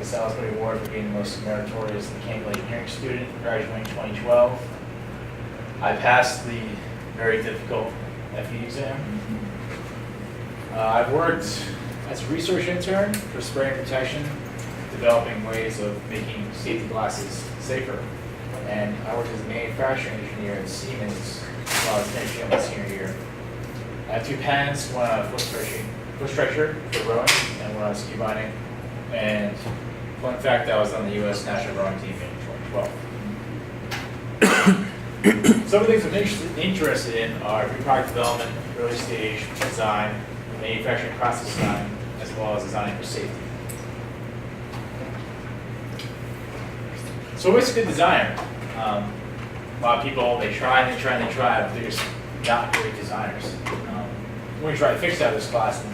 the Salisbury Award for being the most meritorious mechanical engineering student, graduating 2012. I passed the very difficult MFE exam. I've worked as a research intern for spray and protection, developing ways of making safety glasses safer. And I worked as a manufacturing engineer at Siemens while I was finishing up my senior year. I have 2 patents, one on foot stretcher for rowing and one on ski binding. And fun fact, I was on the U.S. national rowing team in 2012. Some of the things I'm interested in are new product development, early stage design, manufacturing process design, as well as designing for safety. So what's a good designer? A lot of people, they try, but they're just not great designers. We're going to try to fix that in this class and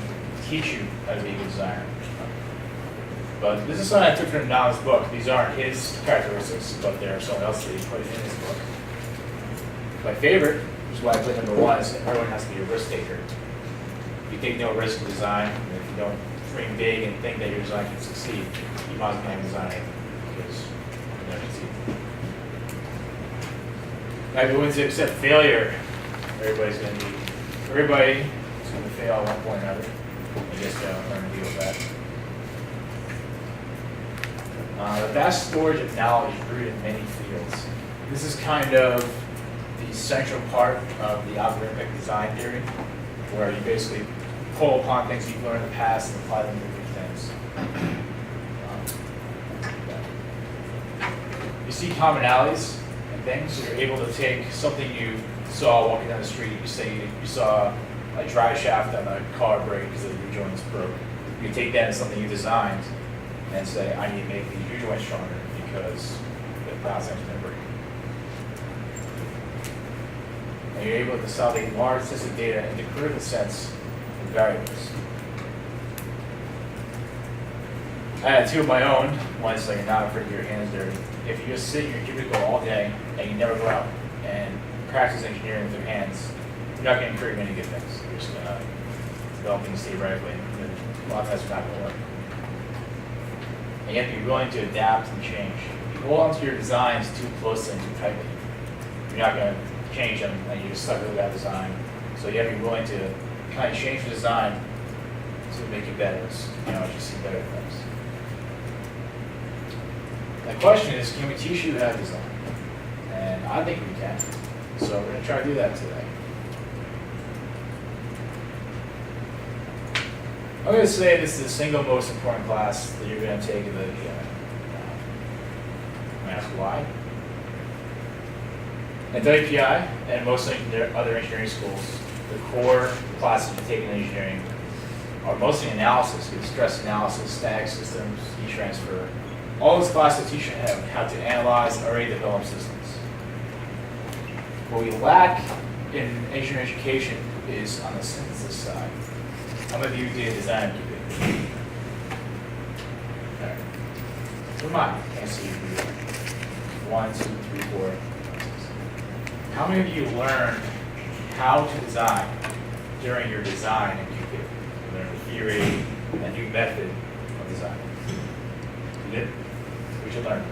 teach you how to be a good designer. But this is something I took from Don's book. These aren't his characteristics, but they're something else that he put in his book. My favorite, which is why I put number 1, is everyone has to be a risk taker. If you take no risk in design, and if you don't dream big and think that your design can succeed, you might as well not design anything, because you'll never succeed. I'd be willing to accept failure. Everybody is going to fail at one point or another. I guess they'll learn to deal with that. The vast storage of knowledge is rooted in many fields. This is kind of the central part of the algorithmic design theory, where you basically pull upon things you've learned in the past and apply them to new things. You see commonalities in things, so you're able to take something you saw walking down the street. You say you saw a dry shaft on a car brake because the U-joints broke. You take that as something you designed and say, I need to make the U-joint stronger because the process is going to break. And you're able to consolidate large sets of data into critical sets of variables. I had 2 of my own. One is like you're not afraid to get your hands dirty. If you just sit in your cubicle all day and you never go out and practice engineering with your hands, you're not going to create many good things. You're just going to develop things theoretically. And a lot of times it's not going to work. And you have to be willing to adapt and change. If you hold onto your designs too closely and too tightly, you're not going to change them and you're stuck with that design. So you have to be willing to kind of change the design to make it better. As you see better things. The question is, can we teach you how to design? And I think we can. So we're going to try to do that today. I'm going to say this is the single most important class that you're going to take in the I'm going to ask why. At WPI and most other engineering schools, the core classes you take in engineering are mostly analysis, stress analysis, static systems, heat transfer. All those classes teach you how to analyze and already develop systems. What we lack in engineering education is on the synthesis side. I'm going to do data design. All right. Come on, can't see you. 1, 2, 3, 4. How many of you learned how to design during your design in QP? You learned the theory, a new method of design. You did? What you learn?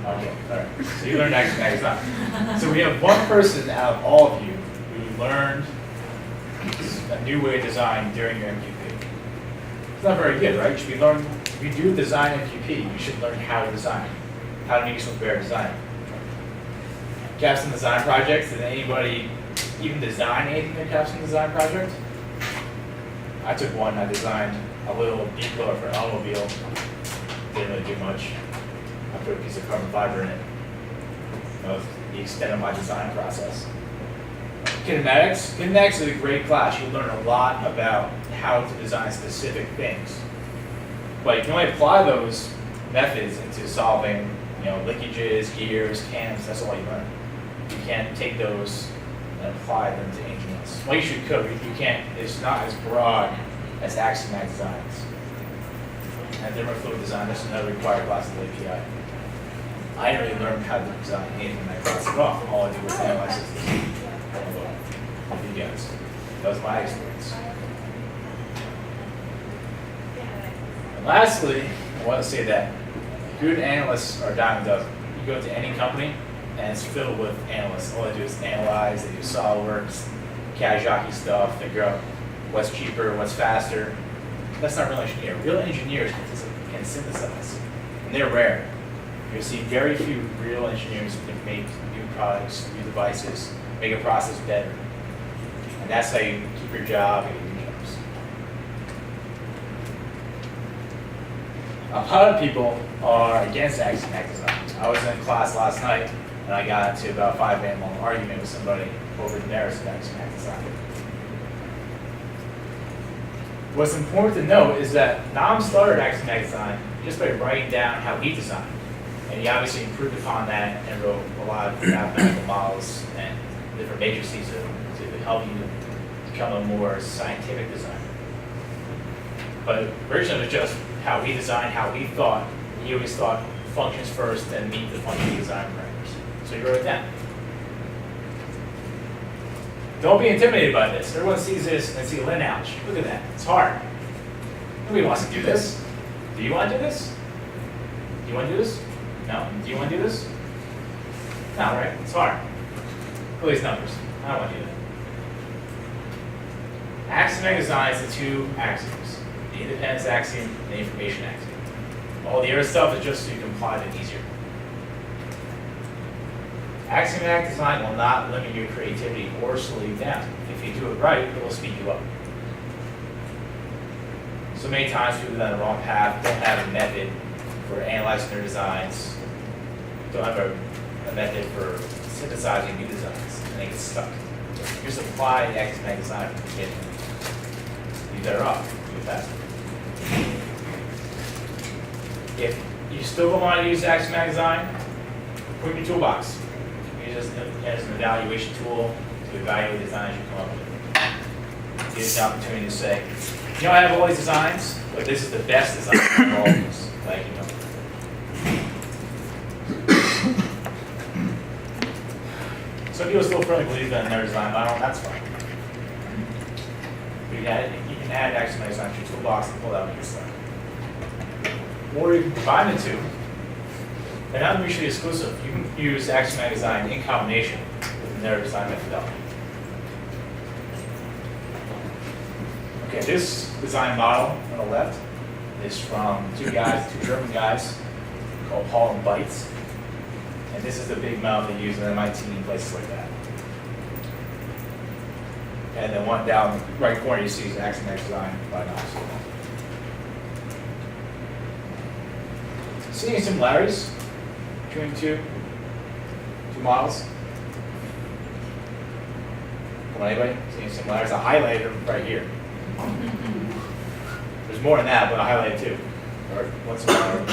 Okay, all right. So you learned action design. So we have one person out of all of you who learned a new way to design during your MQP. It's not very good, right? If you do design MQP, you should learn how to design, how to make yourself better designer. Capstone design projects. Did anybody even design anything in a capstone design project? I took one. I designed a little B-pillar for an automobile. Didn't really do much. I put a piece of carbon fiber in it. That was the extent of my design process. Kinematics. Kinematics is a great class. You learn a lot about how to design specific things. But you can only apply those methods into solving, linkages, gears, cams. That's all you learn. You can't take those and apply them to anything else. Well, you should code. You can't. It's not as broad as axiomatic designs. And thermofluid design. That's another required class at the API. I didn't really learn how to design anything in that class at all. All I did was analyze systems. You guys. That was my experience. And lastly, I want to say that good analysts are a dime a dozen. You go to any company, and it's filled with analysts. All they do is analyze, they do SolidWorks, CAD jockey stuff, figure out what's cheaper, what's faster. That's not real engineer. Real engineers can synthesize, and they're rare. You'll see very few real engineers who can make new products, new devices, make a process better. And that's how you keep your job and get your jobs. A lot of people are against axiomatic design. I was in class last night, and I got into about a 5-minute long argument with somebody over the merits of axiomatic design. What's important to note is that Nam started axiomatic design just by writing down how he designed. And he obviously improved upon that and wrote a lot of mathematical models and different matrices to help you become a more scientific designer. But originally it was just how he designed, how he thought. He always thought functions first, then meet the function design parameters. So he wrote it down. Don't be intimidated by this. Everyone sees this and they see a lineage. Look at that. It's hard. Nobody wants to do this. Do you want to do this? Do you want to do this? No? Do you want to do this? No, right? It's hard. Look at these numbers. I don't want to do that. Axiomatic design is the two axioms. The independence axiom and the information axiom. All the other stuff is just so you can apply them easier. Axiomatic design will not limit your creativity or slow you down. If you do it right, it will speed you up. So many times people go down the wrong path, don't have a method for analyzing their designs, don't have a method for synthesizing new designs, and they get stuck. If you just apply axiomatic design from the beginning, you'll be better off, you'll be faster. If you still don't want to use axiomatic design, put it in your toolbox. Use it as an evaluation tool to evaluate designs you come up with. Give us the opportunity to say, you know, I have all these designs, but this is the best design of all of these. Like, you know. Some people still firmly believe that in their design model, that's fine. But you can add axiomatic design to your toolbox and pull out your stuff. Or you can combine the two. They're not mutually exclusive. You can use axiomatic design in combination with the narrow design methodology. Okay, this design model on the left is from two German guys called Paul and Beitz. And this is the big model they use at MIT and places like that. And then one down the right corner you see is axiomatic design by Knox. See any similarities between two models? Come on, anybody? See any similarities? I highlighted them right here. There's more than that, but I highlighted two. Or what's similarity?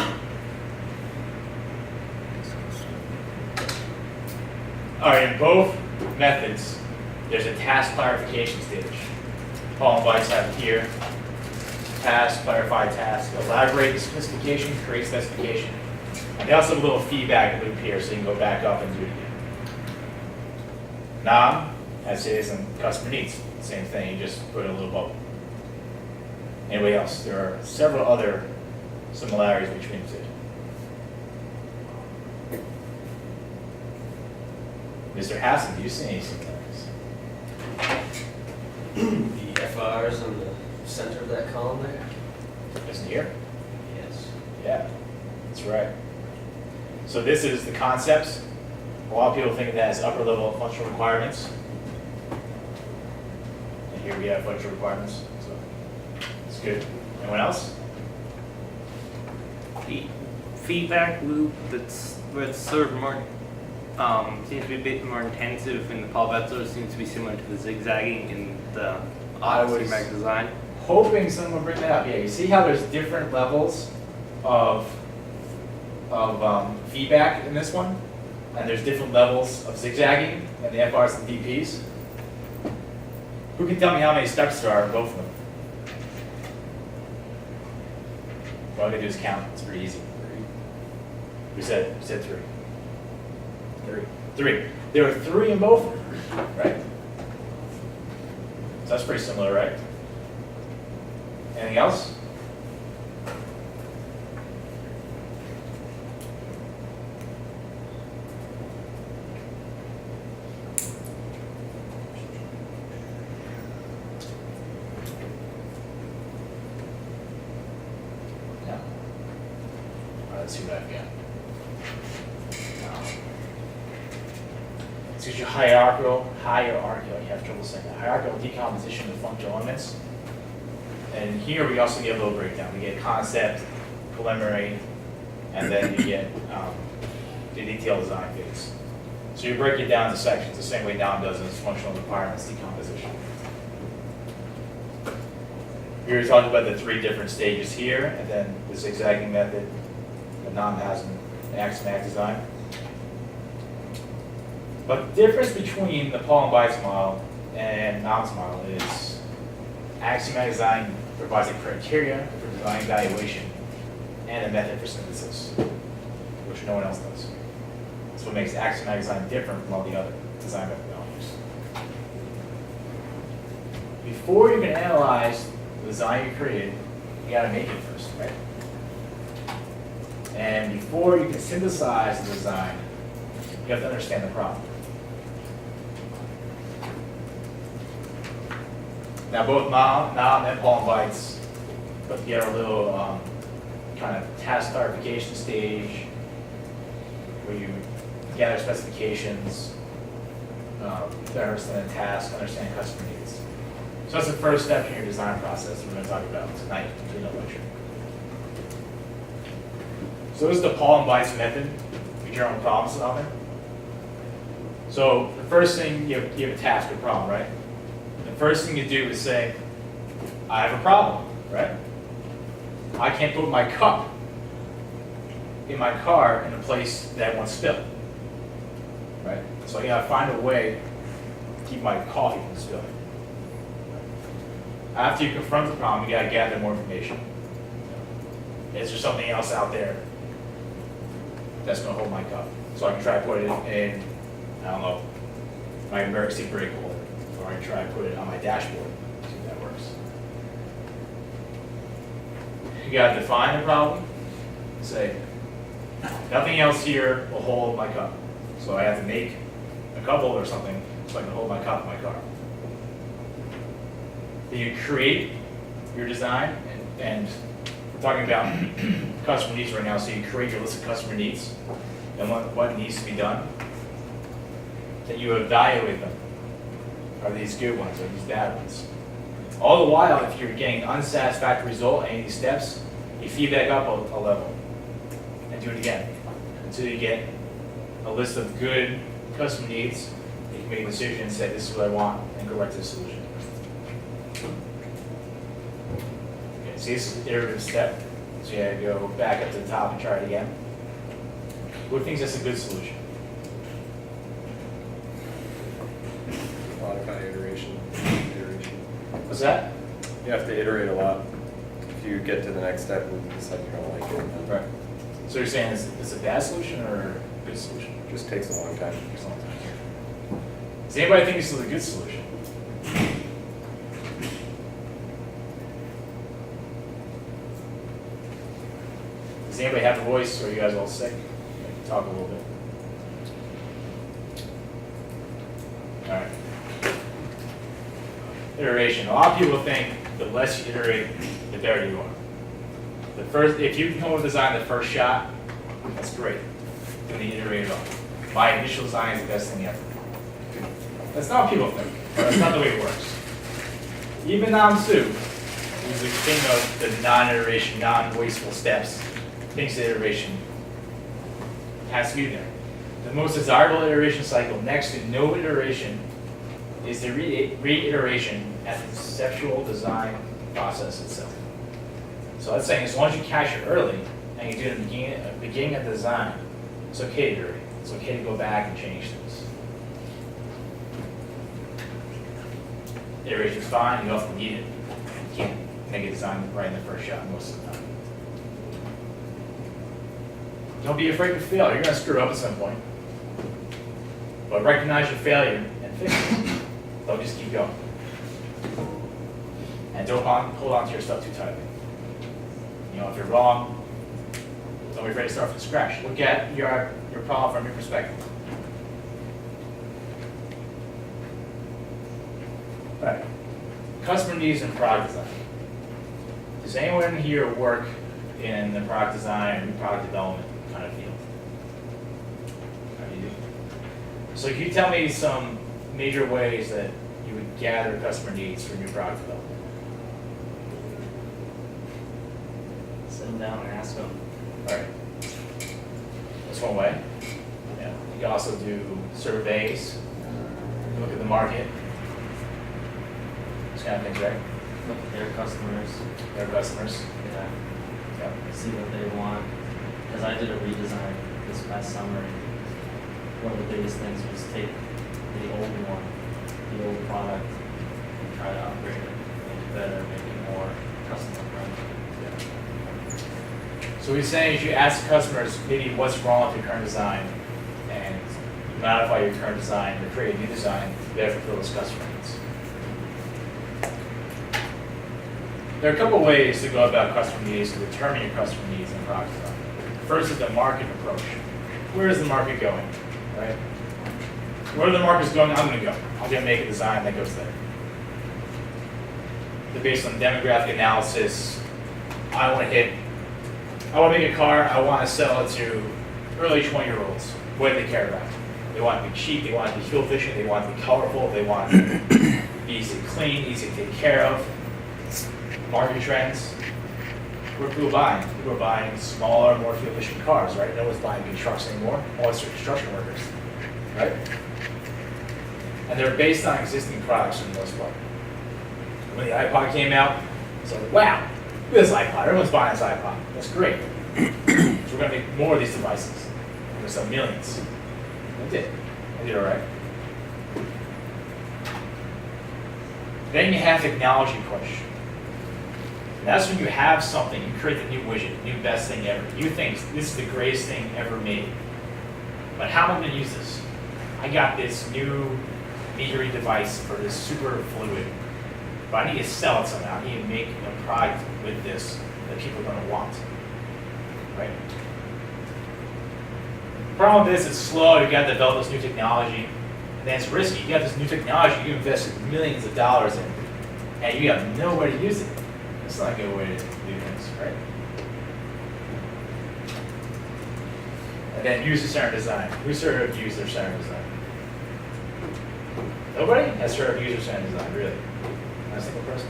All right, in both methods, there's a task clarification stage. Paul and Beitz have it here. Task, clarify task, elaborate the specification, create specification. And they also have a little feedback loop here so you can go back up and do it again. Nam has cities and customer needs. Same thing, you just put in a little bubble. Anybody else? There are several other similarities between the two. Mr. Hassan, do you see any similarities? The FRs in the center of that column there? Isn't here? Yes. Yeah, that's right. So this is the concepts. A lot of people think of that as upper level functional requirements. And here we have functional requirements. So it's good. Anyone else? The feedback loop that's where it's sort of more seems to be a bit more intensive in the Paul Betzler seems to be similar to the zigzagging in the axiomatic design. Hoping someone will bring that up. Yeah, you see how there's different levels of feedback in this one? And there's different levels of zigzagging in the FRs and DPs. Who can tell me how many steps there are in both of them? All I gotta do is count. It's pretty easy. Who said three? Three. There are three in both, right? So that's pretty similar, right? Anything else? Let's see what I've got. It's your hierarchical, you have trouble saying that, hierarchical decomposition of functional elements. And here we also get a little breakdown. We get concept, preliminary, and then you get the detailed design phase. So you break it down into sections the same way Nam does in his functional requirements decomposition. We already talked about the 3 different stages here, and then the zigzagging method that Nam has in axiomatic design. But the difference between the Paul and Bites model and Nam's model is axiomatic design provides a criteria for design evaluation and a method for synthesis, which no one else does. That's what makes axiomatic design different from all the other design methodologies. Before you can analyze the design you created, you gotta make it first, right? And before you can synthesize the design, you have to understand the problem. Now both Nam and Paul and Bites put together a little kind of task clarification stage where you gather specifications, better understand the task, understand customer needs. So that's the first step in your design process we're going to talk about tonight in the lecture. So this is the Paul and Bites method for general problem solving. So the first thing, you have a task or problem, right? The first thing you do is say, I have a problem, right? I can't put my cup in my car in a place that won't spill, right? So I gotta find a way to keep my coffee from spilling. After you confront the problem, you gotta gather more information. Is there something else out there that's gonna hold my cup? So I can try to put it in, I don't know, my emergency brake holder, or I can try to put it on my dashboard, see if that works. You gotta define the problem, say, nothing else here will hold my cup. So I have to make a cup holder or something so I can hold my cup in my car. Then you create your design, and we're talking about customer needs right now, so you create your list of customer needs and what needs to be done. Then you evaluate them. Are these good ones? Are these bad ones? All the while, if you're getting an unsatisfactory result at any of these steps, you feed back up a level and do it again until you get a list of good customer needs. You can make a decision and say, this is what I want, and go right to the solution. Okay, so this is the iterative step. So you gotta go back up to the top and try it again. Who thinks that's a good solution? Modify iteration. What's that? You have to iterate a lot. If you get to the next step and decide you don't like it, then Right. So you're saying it's a bad solution or a good solution? it just takes a long time. Takes a long time. Does anybody think this is a good solution? Does anybody have a voice, or are you guys all sick? Talk a little bit. All right. Iteration. A lot of people think the less you iterate, the better you are. The first, if you can come up with a design the first shot, that's great. Then you iterate it on. My initial design is the best thing ever. That's not what people think. That's not the way it works. Even Nam Su, who's the king of the non-iteration, non-wasteful steps, thinks that iteration has to be there. The most desirable iteration cycle next to no iteration is the reiteration at the conceptual design process itself. So that's saying as long as you catch it early and you do it at the beginning of the design, it's okay to iterate. It's okay to go back and change things. Iteration is fine, you often need it. You can't make a design right in the first shot most of the time. Don't be afraid to fail. You're going to screw up at some point. But recognize your failure and fix it. Don't just keep going. And don't hold on to your stuff too tightly. You know, if you're wrong, don't be afraid to start from scratch. Look at your problem from your perspective. All right. Customer needs and product design. Does anyone here work in the product design and product development kind of field? How do you do? So can you tell me some major ways that you would gather customer needs for new product development? Sit them down and ask them. All right. That's one way. Yeah. You can also do surveys, look at the market, those kind of things, right? Look at their customers, Their customers. yeah, Yep. see what they want. Because I did a redesign this past summer, and one of the biggest things was take the old one, the old product, and try to upgrade it, make it better, make it more customer friendly. So what you're saying is you ask customers maybe what's wrong with your current design, and you modify your current design to create a new design to better fulfill those customer needs. There are a couple of ways to go about customer needs to determine your customer needs in product design. First is the market approach. Where is the market going, right? Where the market's going, I'm going to go. I'm going to make a design that goes there. So based on demographic analysis, I want to make a car, I want to sell it to early 20-year-olds. What do they care about? They want it to be cheap, they want it to be fuel efficient, they want it to be colorful, they want it to be easy to clean, easy to take care of. Market trends. What are people buying? People are buying smaller, more fuel efficient cars, right? No one's buying big trucks anymore. All it's construction workers, right? And they're based on existing products for the most part. When the iPod came out, it's like, wow, look at this iPod. Everyone's buying this iPod. That's great. So we're going to make more of these devices. We're going to sell millions. They did. They did all right. Then you have technology push. And that's when you have something, you create the new widget, new best thing ever. You think this is the greatest thing ever made. But how am I going to use this? I got this new metering device for this super fluid. But I need to sell it somehow. I need to make a product with this that people are going to want. Right? The problem with this is slow. You've got to develop this new technology. And then it's risky. You got this new technology you invested millions of dollars in, and you have nowhere to use it. It's not a good way to do things, right? And then user-centered design. Who's heard of user-centered design? Nobody has heard of user-centered design, really? Not a single person.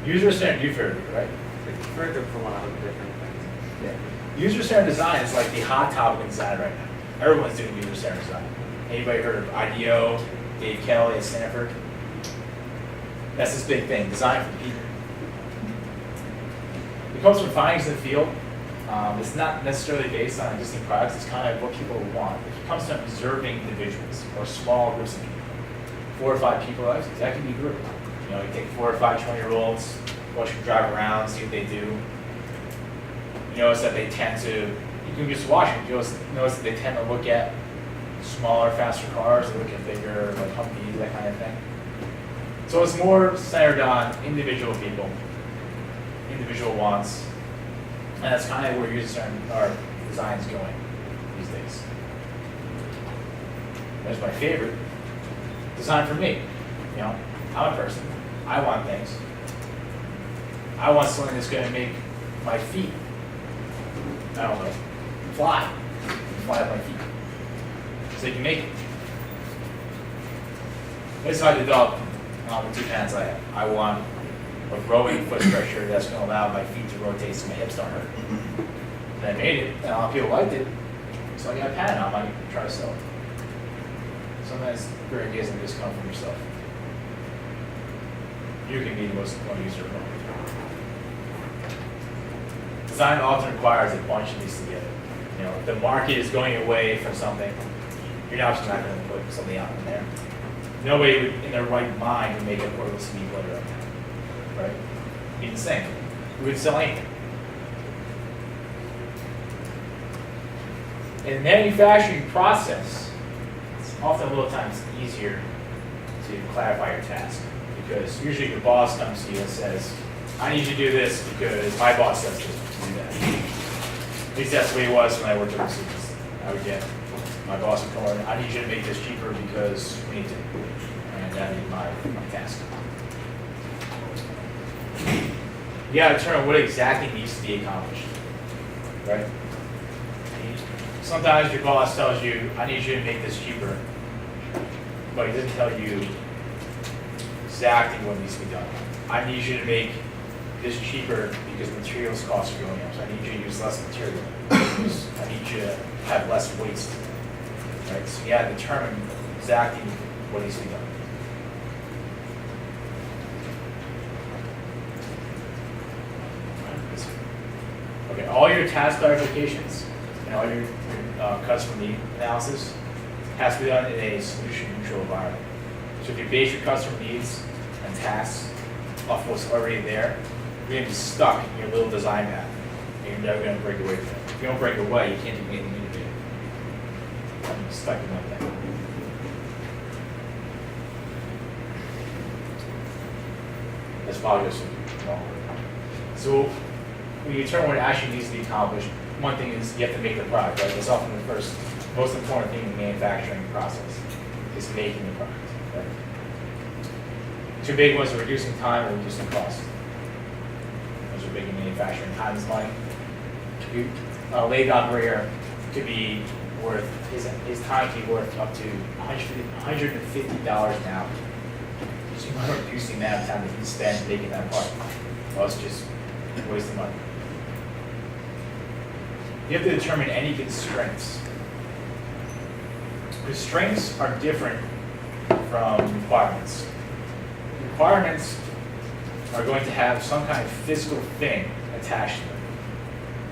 User-centered, you've heard of it, right? I've heard of a lot of different things. Yeah. User-centered design is like the hot topic in design right now. Everyone's doing user-centered design. Anybody heard of IDEO, Dave Kelly at Stanford? That's this big thing, design for people. It comes from findings in the field. It's not necessarily based on existing products. It's kind of what people want. It comes from observing individuals or small groups of people. 4 or 5 people, that can be a group. You know, you take 4 or 5 20-year-olds, watch them drive around, see what they do. You notice that they tend to, you can just watch them, you notice that they tend to look at smaller, faster cars, they look at bigger, like Humvees, that kind of thing. So it's more centered on individual people, individual wants, and that's kind of where our design is going these days. That's my favorite. Design for me. You know, I'm a person. I want things. I want something that's going to make my feet, I don't know, fly up my feet. So you can make it. This is how I develop the 2 patents I have. I want a rowing foot stretcher that's going to allow my feet to rotate so my hips don't hurt. And I made it, and a lot of people liked it, so I got a patent on it. I might try to sell it. Sometimes great ideas like this come from yourself. You can be the most important user of it. Design often requires a bunch of these together. You know, if the market is going away from something, you're not going to put something out in there. Nobody would, in their right mind, would make a cordless CD player up there, right? Be the same. We would sell anything. In the manufacturing process, it's often a little times easier to clarify your task, because usually your boss comes to you and says, I need you to do this because my boss says to do that. At least that's the way it was when I worked overseas. I would get my boss would call in, I need you to make this cheaper because we need to. And that would be my task. you gotta determine what exactly needs to be accomplished, right? Sometimes your boss tells you, I need you to make this cheaper, but he doesn't tell you exactly what needs to be done. I need you to make this cheaper because materials costs are going up, so I need you to use less material. I need you to have less waste, right? So you gotta determine exactly what needs to be done. Okay, all your task clarifications and all your customer need analysis has to be done in a solution neutral environment. So if you base your customer needs and tasks off what's already there, you're gonna be stuck in your little design path. And you're never gonna break away from it. If you don't break away, you can't do anything innovative. You're stuck in like that. That's probably just wrong. So when you determine what actually needs to be accomplished, one thing is you have to make the product, right? That's often the first, most important thing in the manufacturing process, is making the product, right? Two big ones are reducing time or reducing cost. Those are big in manufacturing. Time is money. A lathe operator could be worth, his time could be worth up to $150 an hour. So you're reducing the amount of time that he spends making that part. Well, it's just wasting money. You have to determine any constraints. Constraints are different from requirements. Requirements are going to have some kind of physical thing attached to them,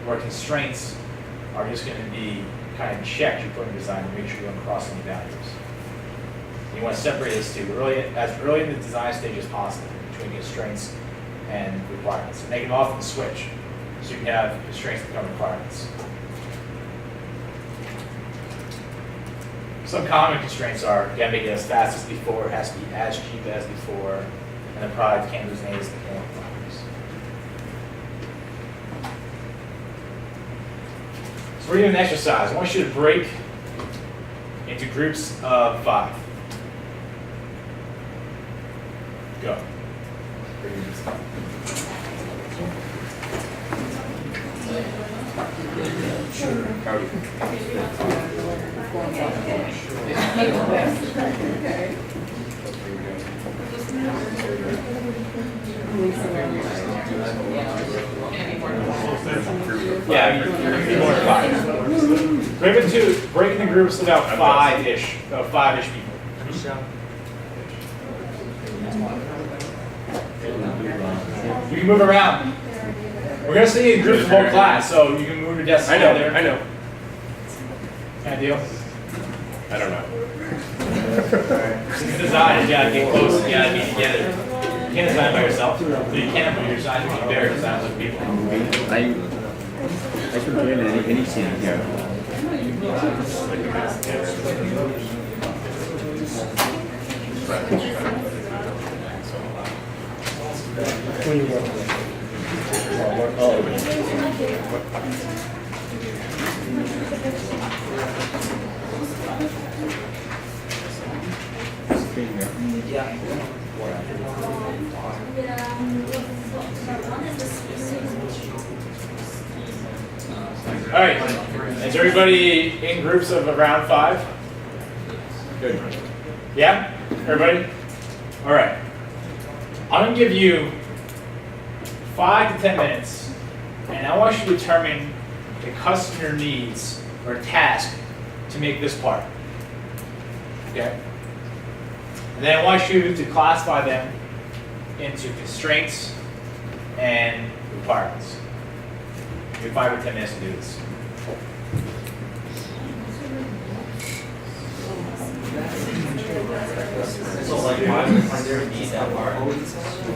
where constraints are just going to be kind of checks you put in design to make sure you don't cross any boundaries. You want to separate this two as early in the design stage as possible between constraints and requirements. And they can often switch, so you can have constraints become requirements. Some common constraints are, you gotta make it as fast as before, it has to be as cheap as before, and the product can't lose any of its performance properties. So we're doing an exercise. I want you to break into groups of 5. Go. Yeah, you're gonna be more than 5. Break into groups of about 5-ish people. You can move around. We're gonna stay in groups the whole class, so you can move your desks together. I know. Kind of deal. I don't know. It's designed, you gotta get close, you gotta be together. You can't design by yourself, but you can when you're designing to be better design with people. I could win any team here. All right, is everybody in groups of around 5? Good. Yeah, everybody? All right. I'm gonna give you 5 to 10 minutes, and I want you to determine the customer needs or task to make this part. Okay? And then I want you to classify them into constraints and requirements. You have 5 or 10 minutes to do this. So like, why would there be that part?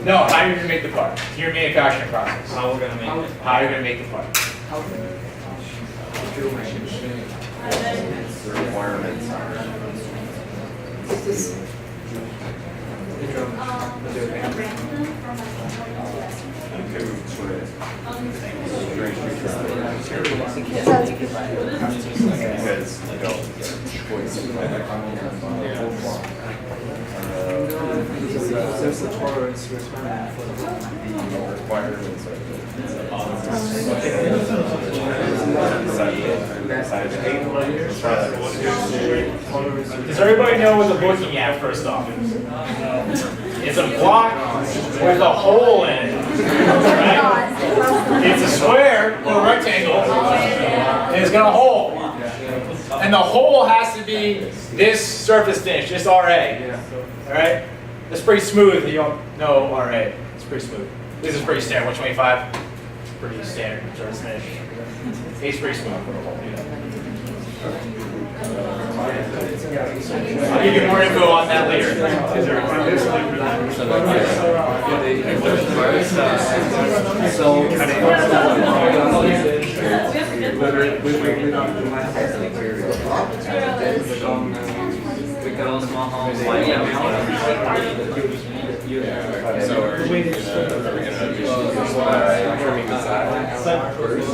No, how are you gonna make the part? Your manufacturing process. How we're gonna make it? How are you gonna make the part? The requirements are. Because you don't choice. There's a tolerance requirement for The requirements are. Does everybody know what they're looking at first off? It's a block with a hole in it. Right? It's a square or a rectangle, and it's got a hole. And the hole has to be this surface finish, just RA. Alright? It's pretty smooth. You don't know RA. It's pretty smooth. This is pretty standard. 125. Pretty standard surface finish. It's pretty smooth. I'll give you more info on that later. So are we gonna trimming the sides first?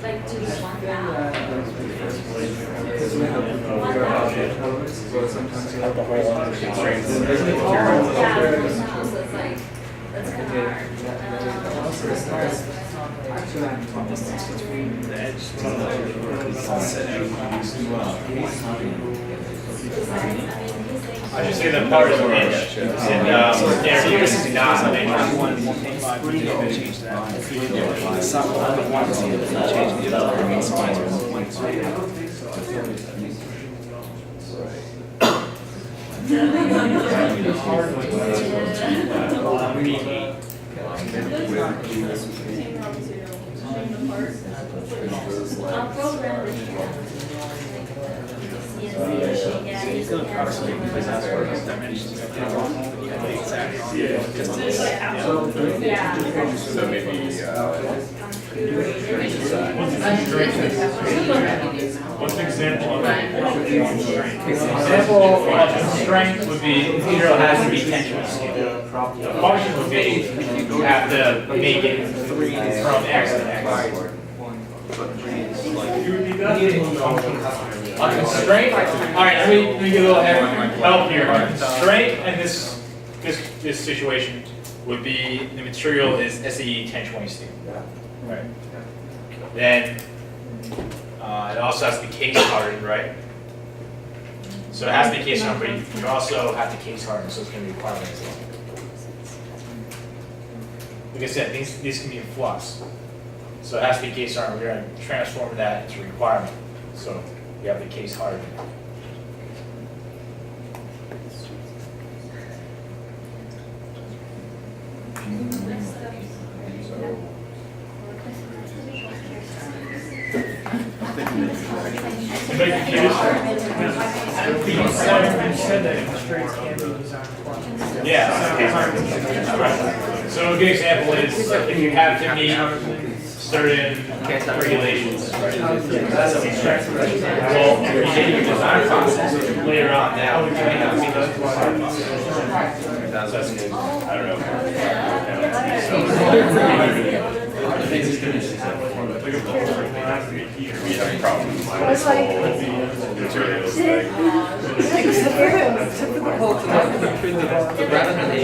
Like, do you want that? sometimes you have the whole Yeah, so it's like, that's kind of I should say the part is an inch. And, yeah, you just not an inch. So maybe, What's an example of example of strength would be the material has to be tension scale. The function would be you have to make it from X to X. On strength, all right. Let me get a little help here. Strength in this situation would be the material is SAE 1020 steel. Right. Then it also has to be case hardened, right? So it has to be case hardened, but you also have to case harden, so it's going to be requirement as well. Like I said, these can be in flux. So it has to be case hardened. We're going to transform that into a requirement. So you have the case hardened. Yeah. So a good example is if you have to meet certain regulations. Well, if you get your design process later on now, you may not meet those requirements. I don't know. we have problems. this whole materials thing. Rather than the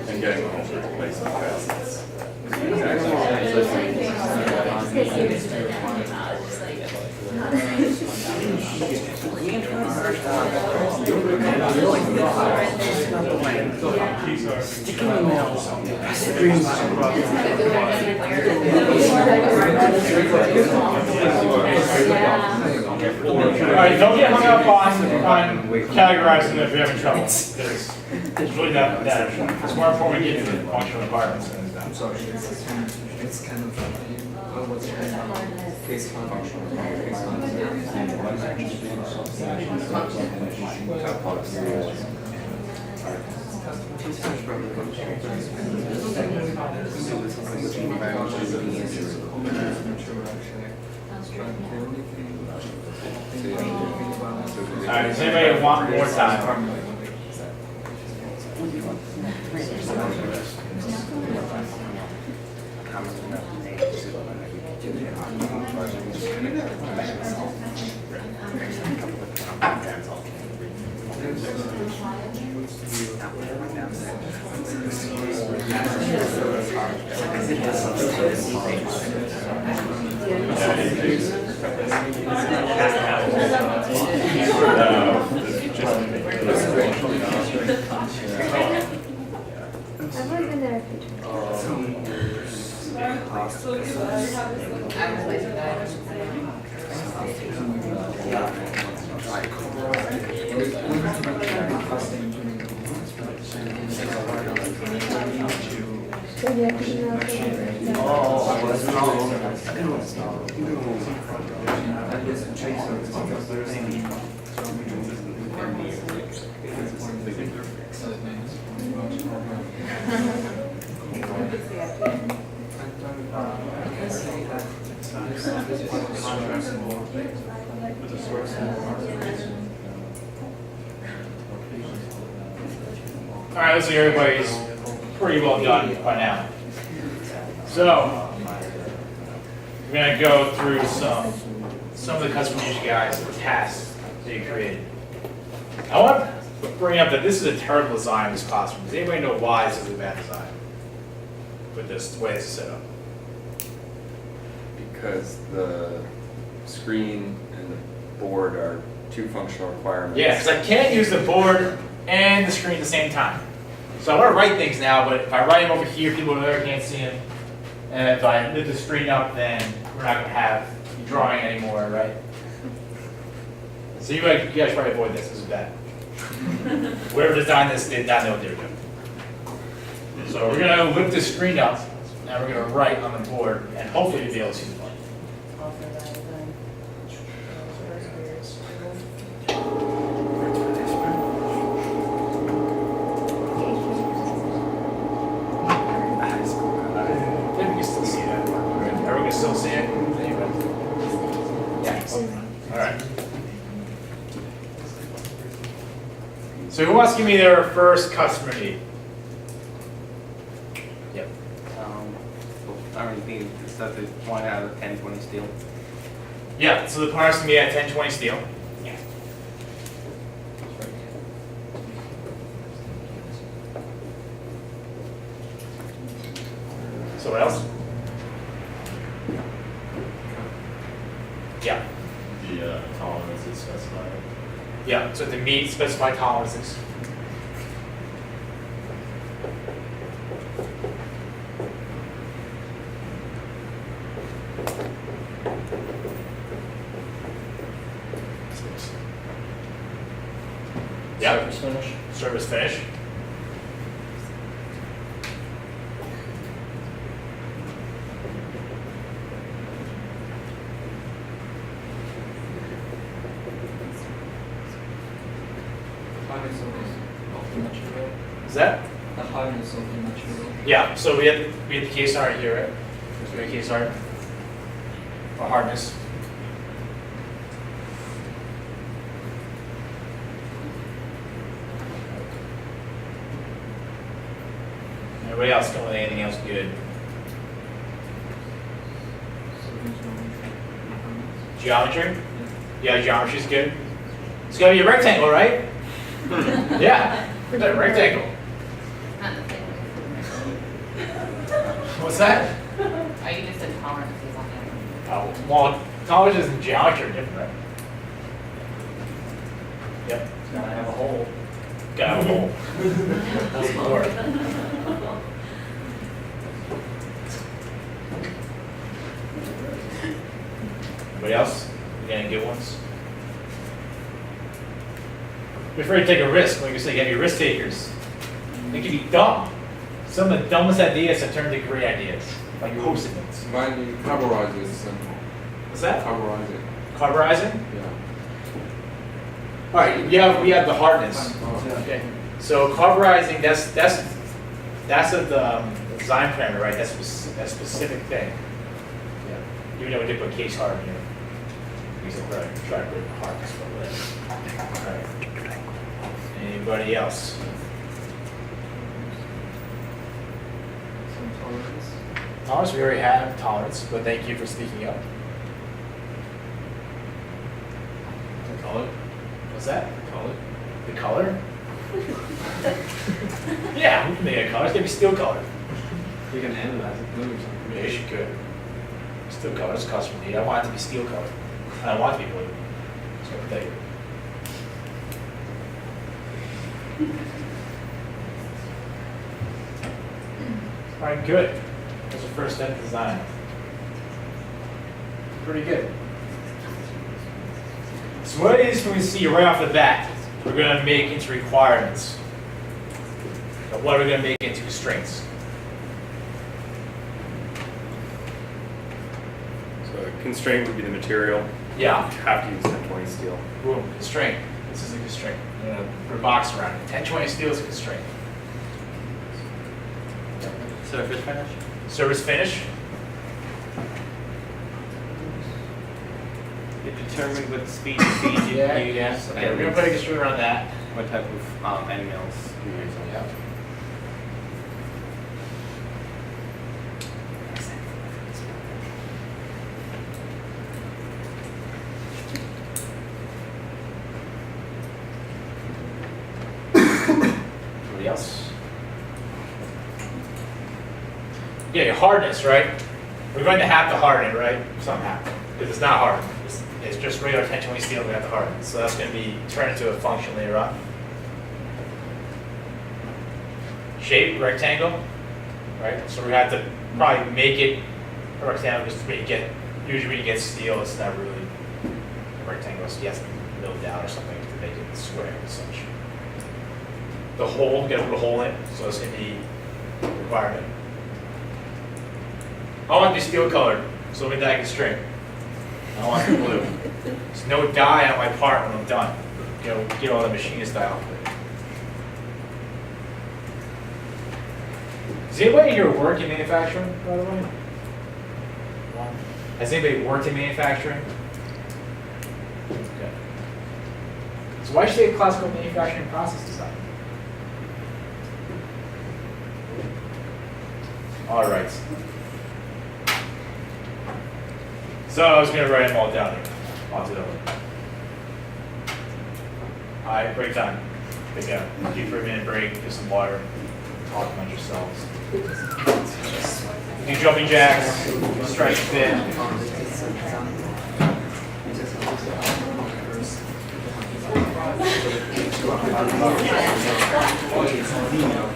And getting the whole place fast. Alright, don't get hung up on categorizing if you're having trouble, because it's really not that, it's more important to get to the functional requirements than it's I'm not. sorry, it's kind of, what's your name? Case functional. Alright, does anybody want more time? I've only been there a few times. So you have to email them. Alright, looks like everybody's pretty well done by now. So, we're gonna go through some of the customization guides, the tasks that you created. I want to bring up that this is a terrible design of this classroom. Does anybody know why this is a bad design? With this, the way it's set up? Because the screen and the board are two functional requirements. Yeah, because I can't use the board and the screen at the same time. So I want to write things now, but if I write them over here, people over there can't see them. And if I lift the screen up, then we're not going to have the drawing anymore, right? So you guys probably avoid this. This is bad. Whoever designed this did not know what they were doing. So we're going to lift the screen up, and we're going to write on the board, and hopefully you'll be able to see the line. Maybe we can still see that. Everyone can still see it? Yeah. All right. So who wants to give me their first customer need? Yep. I don't think it's stuff that 1 out of 10, 20 steel. Yeah, so the partner's gonna be at 1020 steel. Yeah. So what else? Yeah. The tolerance is specified. Yeah, so to meet specified tolerances. Yeah. Service finish. Service finish. Hardness of the material. Is that? The hardness of the material. Yeah, so we had the case art here, right? So we had case art. Or hardness. Everybody else come with anything else good? Geometry? Yeah, geometry's good. It's gotta be a rectangle, right? Yeah, a rectangle. What's that? Oh, you just said tolerances on there. Oh, well, tolerances and geometry are different, right? Yep. It's gotta have a hole. Got a hole. That's the word. Anybody else? You got any good ones? Be afraid to take a risk. Like I said, you have your risk takers. They can be dumb. Some of the dumbest ideas have turned into great ideas, like post-it notes. Mine, you carburize is simple. What's that? Carburize it, Carburizing? yeah. All right, we have the hardness. Oh, Okay. So carburizing, that's of the design parameter, right? That's a specific thing. Yeah. Even though we did put case hard here. We said try to put hardness over there. All right. Anybody else? Some tolerance. Tolerance, we already have tolerance, but thank you for speaking up. Color. What's that? Color. The color? Yeah, we can make a color. It's gonna be steel color. You can analyze it, blue or something. Yeah, you could. Steel color is customer need. I want it to be steel color. And I want it to be blue. So I tell you. All right, good. That's the first step of design. Pretty good. So what it is can we see right off the bat? We're going to make into requirements. But what are we going to make into constraints? So a constraint would be the material. Yeah. You have to use 1020 steel. Boom, constraint. This is a constraint. I'm going to put a box around it. 1020 steel is a constraint. Surface finish? Surface finish. It determined what speed to feed you use. Okay, we're going to put a constraint around that. What type of end mills you use. Yeah. Anybody else? Yeah, your hardness, right? We're going to have to harden it, right? Somehow. Because it's not hard. It's just regular 1020 steel, we have to harden it. So that's going to be turned into a function later on. Shape, rectangle, right? So we have to probably make it a rectangle because usually when you get steel, it's not really a rectangle. So you have to mill down or something to make it square and such. The hole, you got to put a hole in it, so it's going to be a requirement. I want to be steel colored, so let me dye constraint. I don't want it blue. There's no dye on my part when I'm done. Get all the machinist dye off of it. Does anybody here work in manufacturing, by the way? One. Has anybody worked in manufacturing? Okay. So why should they have classical manufacturing process design? All right. So I was going to write them all down here. I'll do that one. All right, break time. Take a deep for a minute break, get some water, talk among yourselves. Do jumping jacks, stretch fit. It's